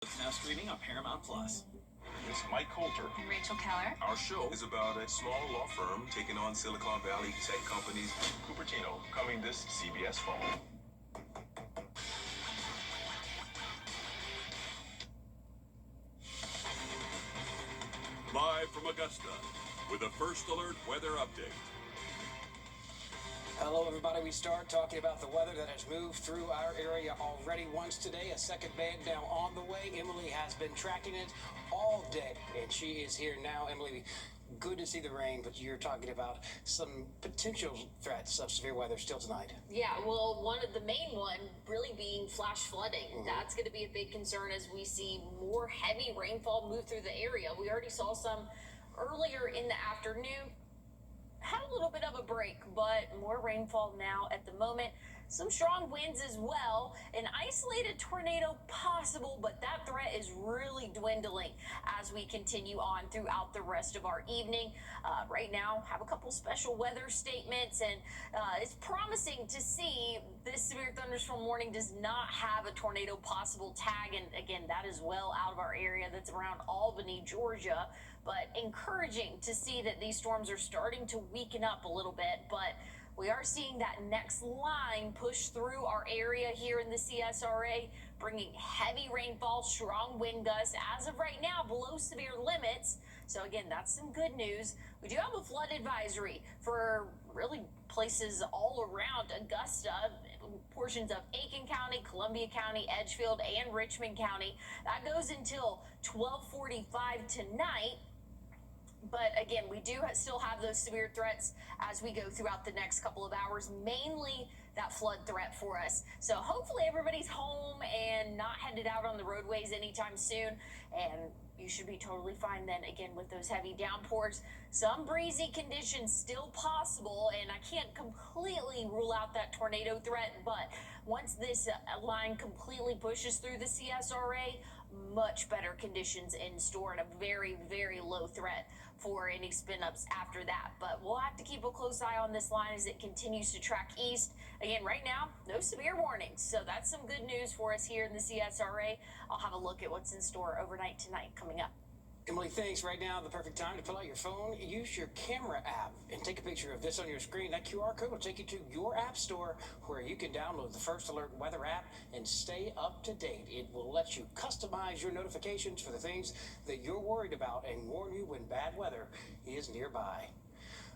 It's now streaming on Paramount Plus. It's Mike Coulter. And Rachel Keller. Our show is about a small law firm taking on Silicon Valley tech companies. Cupertino, coming this CBS fall. Live from Augusta with a First Alert weather update. Hello, everybody. We start talking about the weather that has moved through our area already once today. A second band now on the way. Emily has been tracking it all day, and she is here now. Emily, good to see the rain, but you're talking about some potential threats of severe weather still tonight. Yeah, well, the main one really being flash flooding. That's going to be a big concern as we see more heavy rainfall move through the area. We already saw some earlier in the afternoon. Had a little bit of a break, but more rainfall now at the moment. Some strong winds as well. An isolated tornado possible, but that threat is really dwindling as we continue on throughout the rest of our evening. Right now, have a couple special weather statements, and it's promising to see this severe thunderstorm warning does not have a tornado possible tag. And again, that is well out of our area. That's around Albany, Georgia. But encouraging to see that these storms are starting to weaken up a little bit. But we are seeing that next line push through our area here in the CSRA, bringing heavy rainfall, strong wind gusts. As of right now, below severe limits. So again, that's some good news. We do have a flood advisory for really places all around Augusta, portions of Aiken County, Columbia County, Edgefield, and Richmond County. That goes until 12:45 tonight. But again, we do still have those severe threats as we go throughout the next couple of hours, mainly that flood threat for us. So hopefully everybody's home and not headed out on the roadways anytime soon. And you should be totally fine then, again, with those heavy downpours. Some breezy conditions still possible, and I can't completely rule out that tornado threat, but once this line completely pushes through the CSRA, much better conditions in store and a very, very low threat for any spin ups after that. But we'll have to keep a close eye on this line as it continues to track east. Again, right now, no severe warnings. So that's some good news for us here in the CSRA. I'll have a look at what's in store overnight tonight coming up. Emily, thanks. Right now, the perfect time to pull out your phone, use your camera app, and take a picture of this on your screen. That QR code will take you to your app store where you can download the First Alert weather app and stay up to date. It will let you customize your notifications for the things that you're worried about and warn you when bad weather is nearby.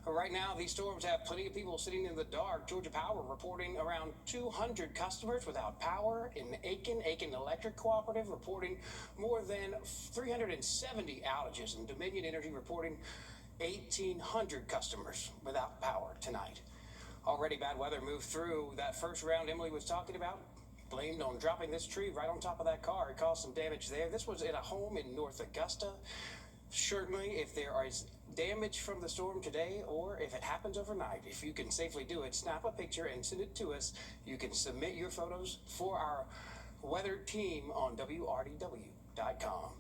Right now, these storms have plenty of people sitting in the dark. Georgia Power reporting around 200 customers without power. In Aiken Electric Cooperative reporting more than 370 outages. And Dominion Energy reporting 1,800 customers without power tonight. Already bad weather moved through that first round Emily was talking about. Blamed on dropping this tree right on top of that car. It caused some damage there. This was in a home in North Augusta. Certainly, if there is damage from the storm today or if it happens overnight, if you can safely do it, snap a picture and send it to us. You can submit your photos for our weather team on Wrdw.com.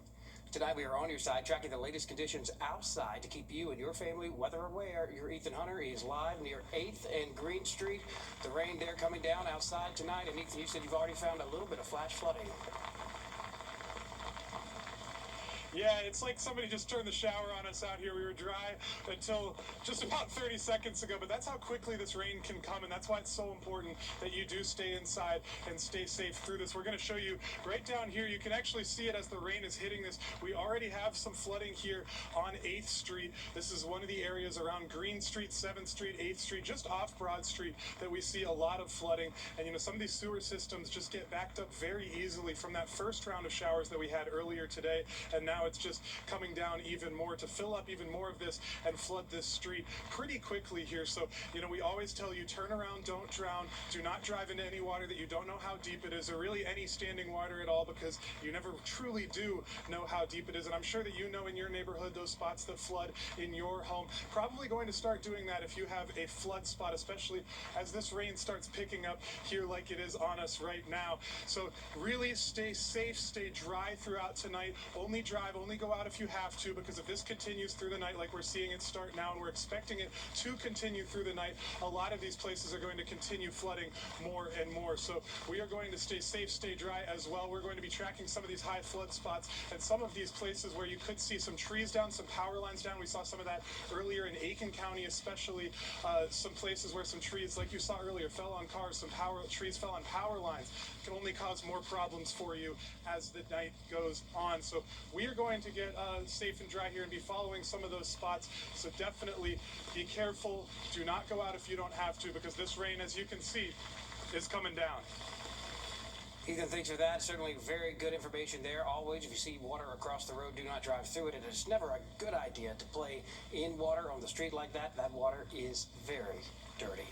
Tonight we are on your side tracking the latest conditions outside to keep you and your family weather aware. Your Ethan Hunter is live near 8th and Green Street. The rain there coming down outside tonight. And Ethan, you said you've already found a little bit of flash flooding. Yeah, it's like somebody just turned the shower on us out here. We were dry until just about 30 seconds ago, but that's how quickly this rain can come, and that's why it's so important that you do stay inside and stay safe through this. We're going to show you right down here. You can actually see it as the rain is hitting this. We already have some flooding here on 8th Street. This is one of the areas around Green Street, 7th Street, 8th Street, just off Broad Street that we see a lot of flooding. And, some of these sewer systems just get backed up very easily from that first round of showers that we had earlier today, and now it's just coming down even more to fill up even more of this and flood this street pretty quickly here. So, we always tell you, turn around, don't drown, do not drive into any water that you don't know how deep it is, or really any standing water at all, because you never truly do know how deep it is. And I'm sure that you know in your neighborhood those spots that flood in your home. Probably going to start doing that if you have a flood spot, especially as this rain starts picking up here like it is on us right now. So really stay safe, stay dry throughout tonight. Only drive drive. Only go out if you have to, because if this continues through the night like we're seeing it start now, and we're expecting it to continue through the night, a lot of these places are going to continue flooding more and more. So we are going to stay safe, stay dry as well. We're going to be tracking some of these high flood spots and some of these places where you could see some trees down, some power lines down. We saw some of that earlier in Aiken County, especially some places where some trees, like you saw earlier, fell on cars. Some trees fell on power lines. Can only cause more problems for you as the night goes on. So we are going to get safe and dry here and be following some of those spots. So definitely be careful. Do not go out if you don't have to, because this rain, as you can see, is coming down. Ethan, thanks for that. Certainly very good information there. Always, if you see water across the road, do not drive through it. It is never a good idea to play in water on the street like that. That water is very dirty.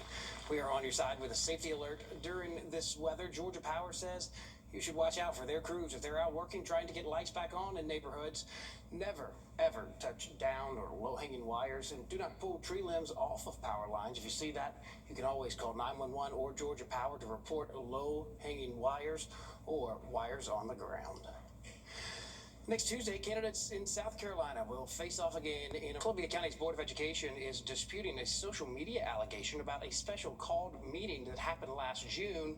We are on your side with a safety alert during this weather. Georgia Power says you should watch out for their crews if they're out working, trying to get lights back on in neighborhoods. Never, ever touch down or low-hanging wires, and do not pull tree limbs off of power lines. If you see that, you can always call 911 or Georgia Power to report low-hanging wires or wires on the ground. Next Tuesday, candidates in South Carolina will face off again in Columbia County's Board of Education is disputing a social media allegation about a special called meeting that happened last June.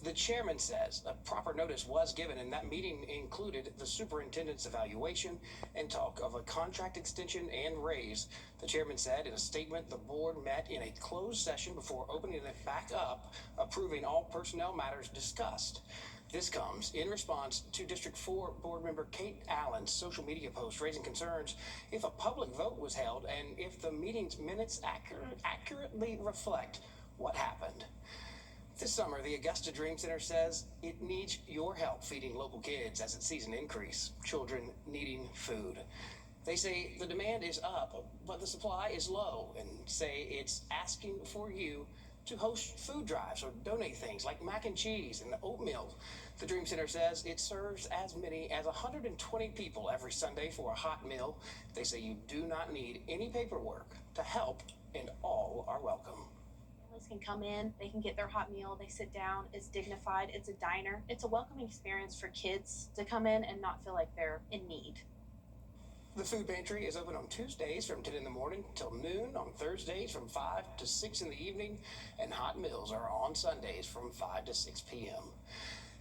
The chairman says a proper notice was given, and that meeting included the superintendent's evaluation and talk of a contract extension and raise. The chairman said in a statement the board met in a closed session before opening it back up, approving all personnel matters discussed. This comes in response to District 4 board member Kate Allen's social media post raising concerns if a public vote was held and if the meeting's minutes accurately reflect what happened. This summer, the Augusta Dream Center says it needs your help feeding local kids as it sees an increase, children needing food. They say the demand is up, but the supply is low, and say it's asking for you to host food drives or donate things like mac and cheese and oatmeal. The Dream Center says it serves as many as 120 people every Sunday for a hot meal. They say you do not need any paperwork to help, and all are welcome. Families can come in, they can get their hot meal, they sit down, it's dignified, it's a diner. It's a welcoming experience for kids to come in and not feel like they're in need. The food pantry is open on Tuesdays from 10 in the morning till noon, on Thursdays from 5 to 6 in the evening, and hot meals are on Sundays from 5 to 6 p.m.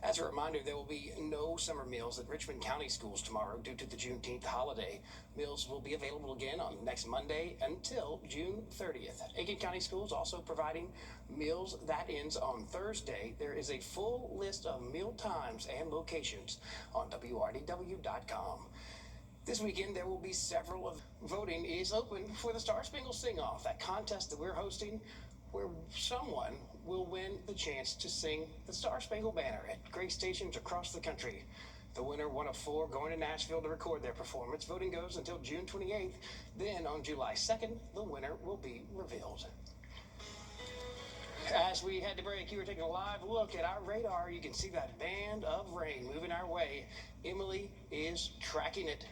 As a reminder, there will be no summer meals at Richmond County schools tomorrow due to the Juneteenth holiday. Meals will be available again on next Monday until June 30th. Aiken County Schools also providing meals. That ends on Thursday. There is a full list of meal times and locations on WRDW.com. This weekend, there will be several of voting is open for the Star Spangled Sing-Off, that contest that we're hosting where someone will win the chance to sing the Star Spangled Banner at great stations across the country. The winner, one of four, going to Nashville to record their performance. Voting goes until June 28th. Then on July 2nd, the winner will be revealed. As we head to break, you are taking a live look at our radar. You can see that band of rain moving our way. Emily is tracking it.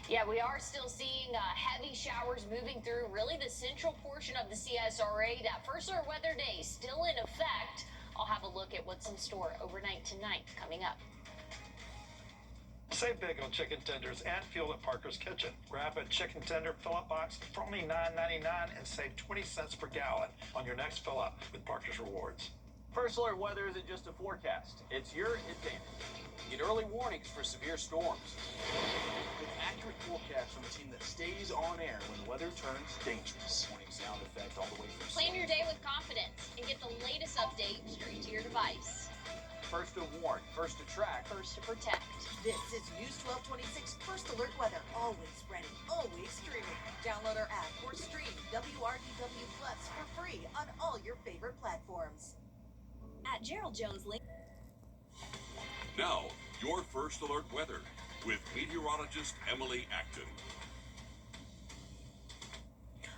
Yeah, we are still seeing heavy showers moving through really the central portion of the CSRA. That first alert weather day still in effect. I'll have a look at what's in store overnight tonight coming up. Save big on chicken tenders and fuel at Parker's Kitchen. Grab a chicken tender fill-up box for only $9.99 and save 20 cents per gallon on your next fill-up with Parker's Rewards. First alert weather isn't just a forecast, it's your advantage. Get early warnings for severe storms. With accurate forecasts from a team that stays on air when the weather turns dangerous. Warning sound effect all the way from Plan your day with confidence and get the latest update straight to your device. first to warn, first to track, First to protect. This is News 1226 First Alert Weather. Always ready, always streaming. Download our app or stream WRDW Plus for free on all your favorite platforms. At Gerald Jones Link. Now, your First Alert weather with meteorologist Emily Acton.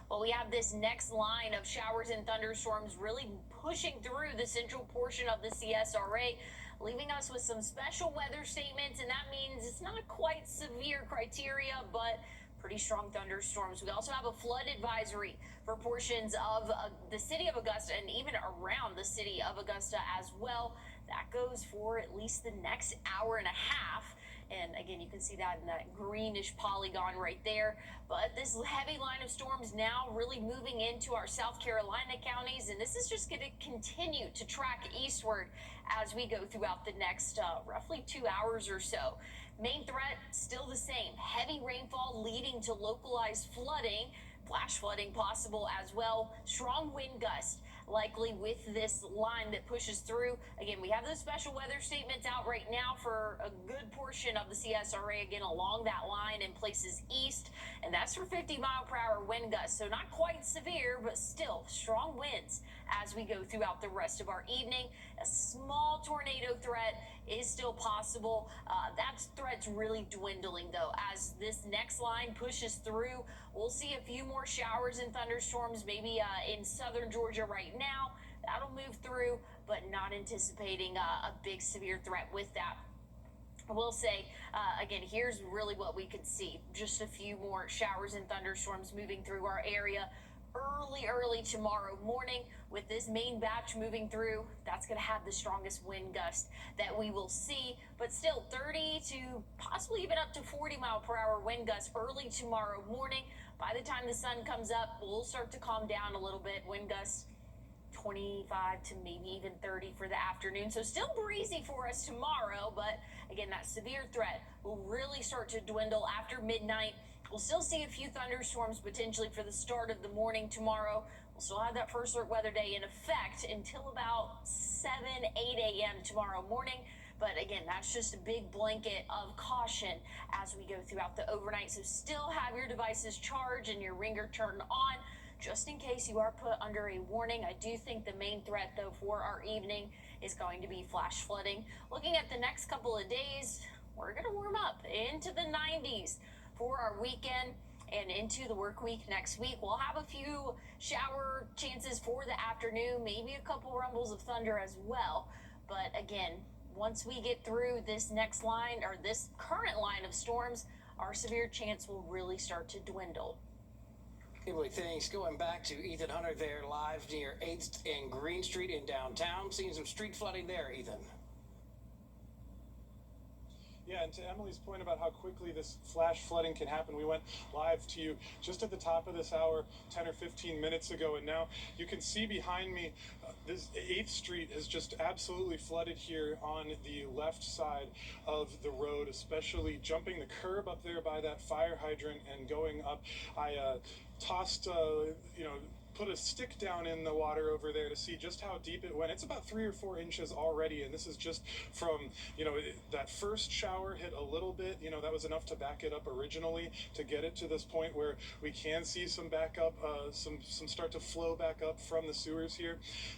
Well, we have this next line of showers and thunderstorms really pushing through the central portion of the CSRA, leaving us with some special weather statements, and that means it's not quite severe criteria, but pretty strong thunderstorms. We also have a flood advisory for portions of the city of Augusta and even around the city of Augusta as well. That goes for at least the next hour and a half. And again, you can see that in that greenish polygon right there. But this heavy line of storms now really moving into our South Carolina counties, and this is just going to continue to track eastward as we go throughout the next roughly 2 hours or so. Main threat still the same. Heavy rainfall leading to localized flooding, flash flooding possible as well. Strong wind gusts likely with this line that pushes through. Again, we have those special weather statements out right now for a good portion of the CSRA, again, along that line in places east, and that's for 50-mile-per-hour wind gusts. So not quite severe, but still strong winds as we go throughout the rest of our evening. A small tornado threat is still possible. That threat's really dwindling, though. As this next line pushes through, we'll see a few more showers and thunderstorms, maybe in southern Georgia right now. That'll move through, but not anticipating a big severe threat with that. I will say, again, here's really what we could see. Just a few more showers and thunderstorms moving through our area early tomorrow morning. With this main batch moving through, that's going to have the strongest wind gust that we will see, but still 30 to possibly even up to 40-mile-per-hour wind gusts early tomorrow morning. By the time the sun comes up, we'll start to calm down a little bit. Wind gusts 25 to maybe even 30 for the afternoon. So still breezy for us tomorrow, but again, that severe threat will really start to dwindle after midnight. We'll still see a few thunderstorms potentially for the start of the morning tomorrow. We'll still have that first alert weather day in effect until about 8 a.m. tomorrow morning. But again, that's just a big blanket of caution as we go throughout the overnight. So still have your devices charged and your ringer turned on, just in case you are put under a warning. I do think the main threat, though, for our evening is going to be flash flooding. Looking at the next couple of days, we're going to warm up into the 90s for our weekend and into the work week next week. We'll have a few shower chances for the afternoon, maybe a couple rumbles of thunder as well. But again, once we get through this next line, or this current line of storms, our severe chance will really start to dwindle. Anyway, thanks. Going back to Ethan Hunter there, live near 8th and Green Street in downtown. Seeing some street flooding there, Ethan. Yeah, and to Emily's point about how quickly this flash flooding can happen, we went live to you just at the top of this hour 10 or 15 minutes ago, and now you can see behind me this 8th Street is just absolutely flooded here on the left side of the road, especially jumping the curb up there by that fire hydrant and going up. I tossed, put a stick down in the water over there to see just how deep it went. It's about 3 or 4 inches already, and this is just from, that first shower hit a little bit. That was enough to back it up originally to get it to this point where we can see some backup, some start to flow back up from the sewers here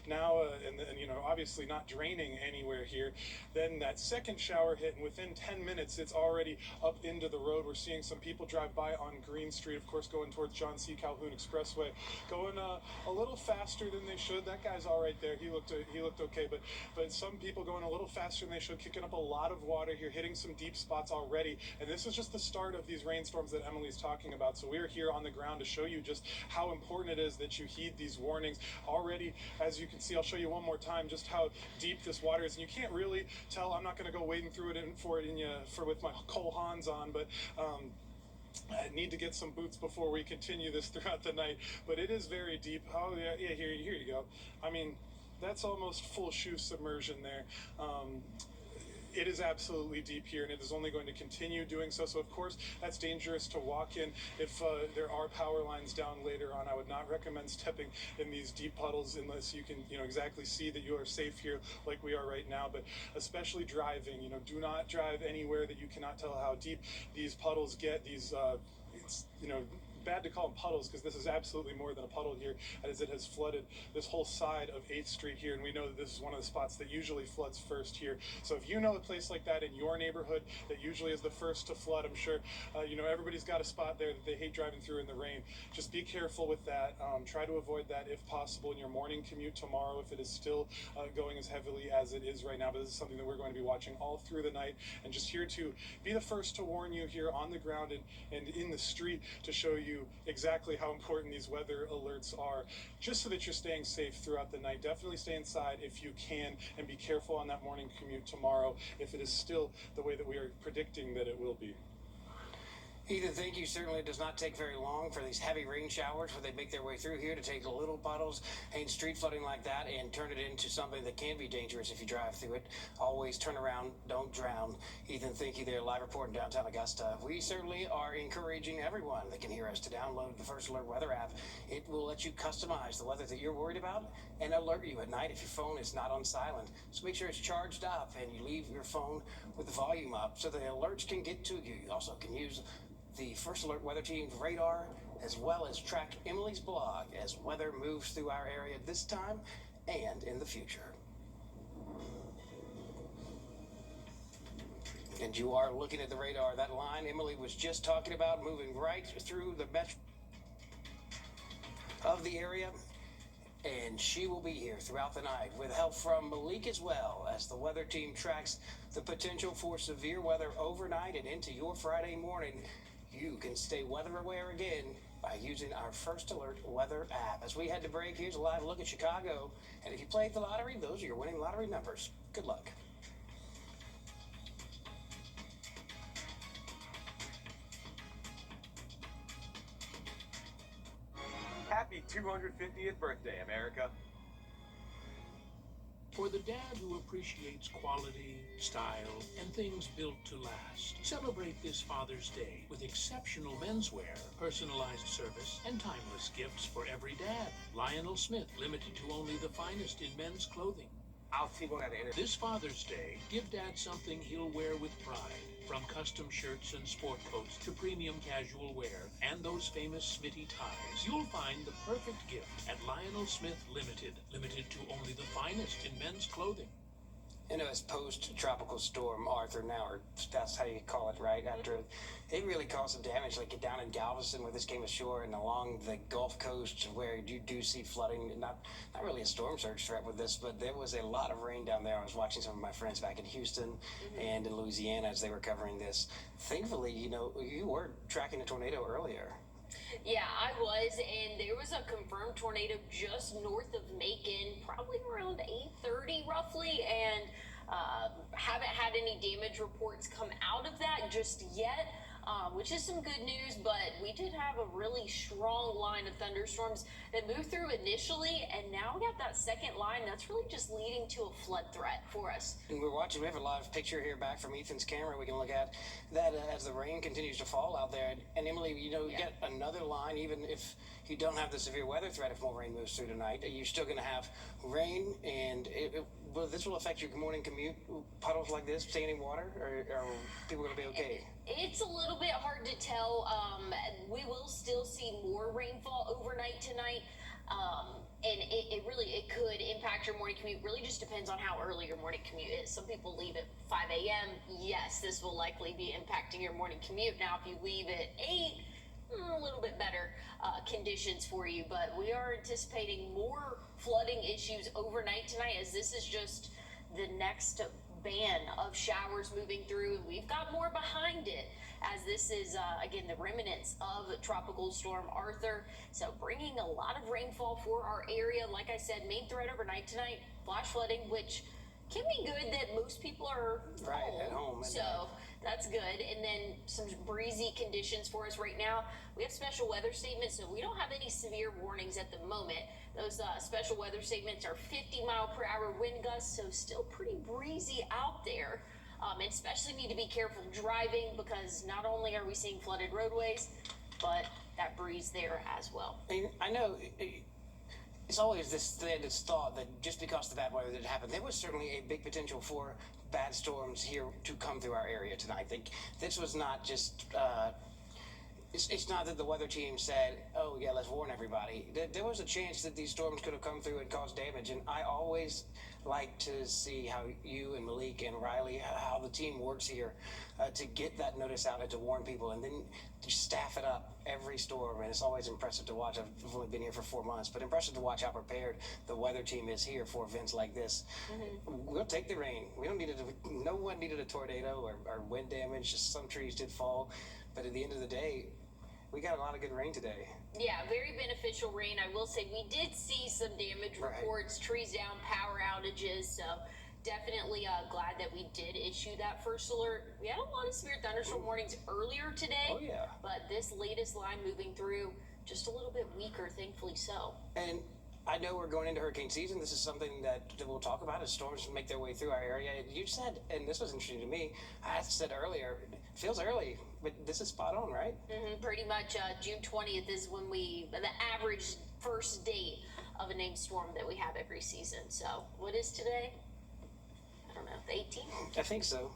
now, and obviously not draining anywhere here. Then that second shower hit, and within 10 minutes, it's already up into the road. We're seeing some people drive by on Green Street, of course, going towards John C. Calhoun Expressway, going a little faster than they should. That guy's all right there. He looked okay, but some people going a little faster than they should, kicking up a lot of water here, hitting some deep spots already. And this is just the start of these rainstorms that Emily's talking about. So we are here on the ground to show you just how important it is that you heed these warnings. Already, as you can see, I'll show you one more time just how deep this water is. And you can't really tell. I'm not going to go wading through it with my Cole Haans on, but I need to get some boots before we continue this throughout the night, but it is very deep. Oh yeah, here you go. I mean, that's almost full shoe submersion there. It is absolutely deep here, and it is only going to continue doing so. So, of course, that's dangerous to walk in. If there are power lines down later on, I would not recommend stepping in these deep puddles unless you can, exactly see that you are safe here like we are right now. But especially driving, do not drive anywhere that you cannot tell how deep these puddles get. These, bad to call them puddles because this is absolutely more than a puddle here, as it has flooded this whole side of 8th Street here, and we know that this is one of the spots that usually floods first here. So if you know a place like that in your neighborhood that usually is the first to flood, I'm sure everybody's got a spot there that they hate driving through in the rain. Just be careful with that. Try to avoid that if possible in your morning commute tomorrow if it is still going as heavily as it is right now. But this is something that we're going to be watching all through the night, and just here to be the first to warn you here on the ground and in the street to show you you exactly how important these weather alerts are, just so that you're staying safe throughout the night. Definitely stay inside if you can, and be careful on that morning commute tomorrow if it is still the way that we are predicting that it will be. Ethan, thank you. Certainly it does not take very long for these heavy rain showers where they make their way through here to take the little puddles and street flooding like that and turn it into something that can be dangerous if you drive through it. Always turn around, don't drown. Ethan, thank you there. Live report in downtown Augusta. We certainly are encouraging everyone that can hear us to download the First Alert weather app. It will let you customize the weather that you're worried about and alert you at night if your phone is not on silent. So make sure it's charged up and you leave your phone with the volume up so the alerts can get to you. You also can use the First Alert Weather Team's radar, as well as track Emily's blog as weather moves through our area this time and in the future. And you are looking at the radar. That line Emily was just talking about moving right through the metro of the area. And she will be here throughout the night with help from Malik as well as the weather team tracks the potential for severe weather overnight and into your Friday morning. You can stay weather aware again by using our First Alert weather app. As we head to break, here's a live look at Chicago. And if you played the lottery, those are your winning lottery numbers. Good luck. Happy 250th birthday, America. For the dad who appreciates quality, style, and things built to last, celebrate this Father's Day with exceptional menswear, personalized service, and timeless gifts for every dad. Lionel Smith, limited to only the finest in men's clothing. I'll see what I enter. This Father's Day, give Dad something he'll wear with pride. From custom shirts and sport coats to premium casual wear and those famous Smitty ties, you'll find the perfect gift at Lionel Smith Limited. Limited to only the finest in men's clothing. You know, it's post-tropical storm Arthur now, or that's how you call it, right? After it really caused some damage, like down in Galveston where this came ashore and along the Gulf Coast where you do see flooding. Not really a storm surge threat with this, but there was a lot of rain down there. I was watching some of my friends back in Houston and in Louisiana as they were covering this. Thankfully, you know, you were tracking a tornado earlier. Yeah, I was, and there was a confirmed tornado just north of Macon, probably around 8:30 roughly, and haven't had any damage reports come out of that just yet, which is some good news, but we did have a really strong line of thunderstorms that moved through initially, and now we got that second line that's really just leading to a flood threat for us. And we're watching, we have a live picture here back from Ethan's camera we can look at that as the rain continues to fall out there. And Emily, you know, you get another line, even if you don't have the severe weather threat, if more rain moves through tonight, you're still going to have rain, and this will affect your morning commute. Puddles like this, standing water, or are people going to be okay? It's a little bit hard to tell. We will still see more rainfall overnight tonight. And it could impact your morning commute. Really just depends on how early your morning commute is. Some people leave at 5 a.m. Yes, this will likely be impacting your morning commute. Now, if you leave at 8, a little bit better conditions for you. But we are anticipating more flooding issues overnight tonight, as this is just the next band of showers moving through, and we've got more behind it, as this is again the remnants of Tropical Storm Arthur, so bringing a lot of rainfall for our area. Like I said, main threat overnight tonight, flash flooding, which can be good that most people are at home, so that's good. And then some breezy conditions for us right now. We have special weather statements, so we don't have any severe warnings at the moment. Those special weather statements are 50-mile-per-hour wind gusts, so still pretty breezy out there. And especially need to be careful driving, because not only are we seeing flooded roadways, but that breeze there as well. I know it's always this thought that just because the bad weather did happen, there was certainly a big potential for bad storms here to come through our area tonight. This was not just it's not that the weather team said, oh yeah, let's warn everybody. There was a chance that these storms could have come through and caused damage, and I always like to see how you and Malik and Riley, how the team works here to get that notice out and to warn people, and then to staff it up every storm. And it's always impressive to watch. I've only been here for 4 months, but impressive to watch how prepared the weather team is here for events like this. We'll take the rain. No one needed a tornado or wind damage. Just some trees did fall, but at the end of the day, we got a lot of good rain today. Yeah, very beneficial rain. I will say we did see some damage reports, trees down, power outages. So definitely glad that we did issue that first alert. We had a lot of severe thunderstorm warnings earlier today. Oh, yeah. But this latest line moving through, just a little bit weaker, thankfully so. And I know we're going into hurricane season. This is something that we'll talk about as storms make their way through our area. You said, and this was interesting to me, I said earlier, it feels early, but this is spot on, right? Pretty much June 20th is when the average first date of a named storm that we have every season. So what is today? I don't know, the 18th? I think so.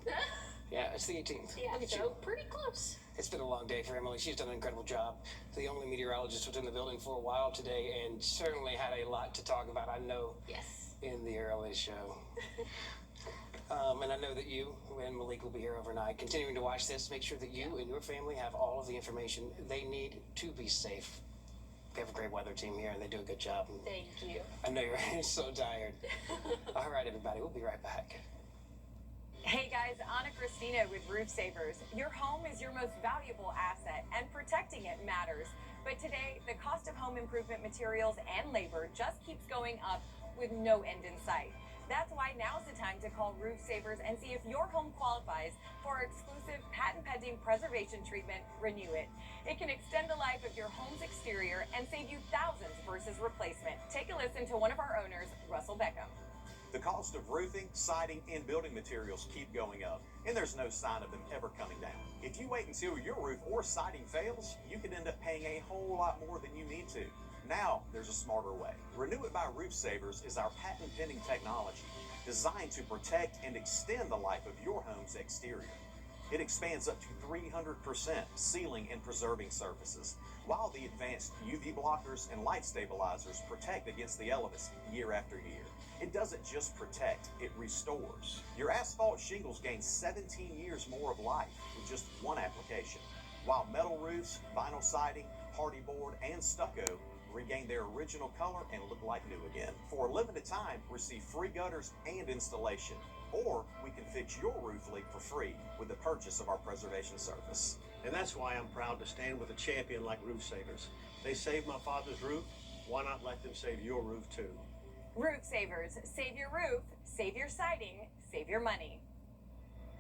Yeah, it's the 18th. Yeah, Look at so you. pretty close. It's been a long day for Emily. She's done an incredible job. The only meteorologist was in the building for a while today and certainly had a lot to talk about, I know, Yes. in the early show. And I know that you and Malik will be here overnight, continuing to watch this. Make sure that you and your family have all of the information they need to be safe. We have a great weather team here, and they do a good job. Thank you. I know you're so tired. All right, everybody, we'll be right back. Hey guys, Anna Christina with Roof Savers. Your home is your most valuable asset, and protecting it matters. But today, the cost of home improvement materials and labor just keeps going up with no end in sight. That's why now's the time to call Roof Savers and see if your home qualifies for our exclusive patent-pending preservation treatment, Renew It. It can extend the life of your home's exterior and save you thousands versus replacement. Take a listen to one of our owners, Russell Beckham. The cost of roofing, siding, and building materials keep going up, and there's no sign of them ever coming down. If you wait until your roof or siding fails, you could end up paying a whole lot more than you need to. Now, there's a smarter way. Renew It by Roof Savers is our patent-pending technology designed to protect and extend the life of your home's exterior. It expands up to 300%, sealing and preserving surfaces, while the advanced UV blockers and light stabilizers protect against the elements year after year. It doesn't just protect, it restores. Your asphalt shingles gain 17 years more of life with just one application, while metal roofs, vinyl siding, hardy board, and stucco regain their original color and look like new again. For a limited time, receive free gutters and installation, or we can fix your roof leak for free with the purchase of our preservation service. And that's why I'm proud to stand with a champion like Roof Savers. They saved my father's roof. Why not let them save your roof too? Roof Savers, save your roof, save your siding, save your money.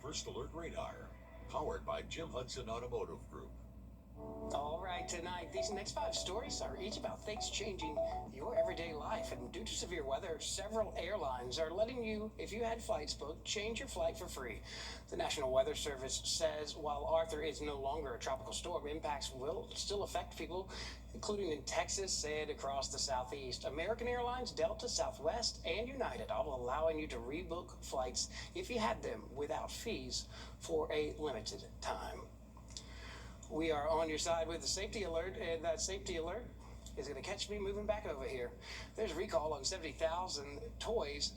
First Alert Radar, powered by Jim Hudson Automotive Group. All right, tonight, these next 5 stories are each about things changing your everyday life. And due to severe weather, several airlines are letting you, if you had flights booked, change your flight for free. The National Weather Service says while Arthur is no longer a tropical storm, impacts will still affect people, including in Texas and across the Southeast. American Airlines, Delta, Southwest, and United all allowing you to rebook flights if you had them without fees for a limited time. We are on your side with the safety alert, and that safety alert is going to catch me moving back over here. There's a recall on 70,000 toys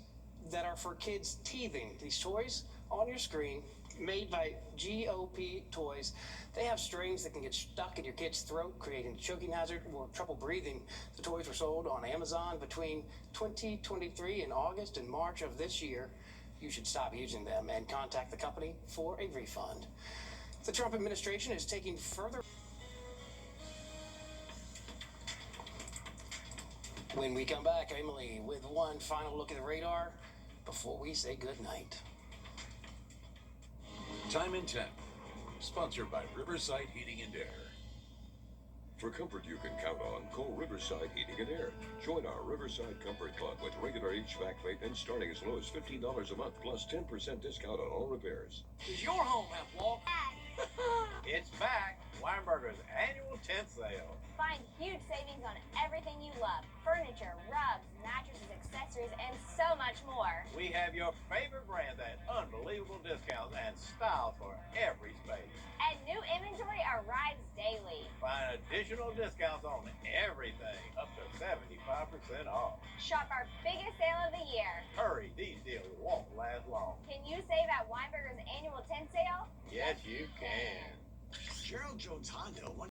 that are for kids teething. These toys on your screen, made by GOP Toys. They have strings that can get stuck in your kid's throat, creating a choking hazard or trouble breathing. The toys were sold on Amazon between 2023 and August and March of this year. You should stop using them and contact the company for a refund. The Trump administration is taking further. When we come back, Emily, with one final look at the radar before we say goodnight. Time and Temp, sponsored by Riverside Heating and Air. For comfort you can count on, call Riverside Heating and Air. Join our Riverside Comfort Club with regular HVAC maintenance starting as low as $15 a month plus 10% discount on all repairs. Does your home have wall? It's back. Weinberger's annual tent sale. Find huge savings on everything you love. Furniture, rugs, mattresses, accessories, and so much more. We have your favorite brands at unbelievable discounts and style for every space. And new inventory arrives daily. Find additional discounts on everything, up to 75% off. Shop our biggest sale of the year. Hurry, these deals won't last long. Can you save at Weinberger's annual tent sale? Yes, you can. Gerald Jones Honda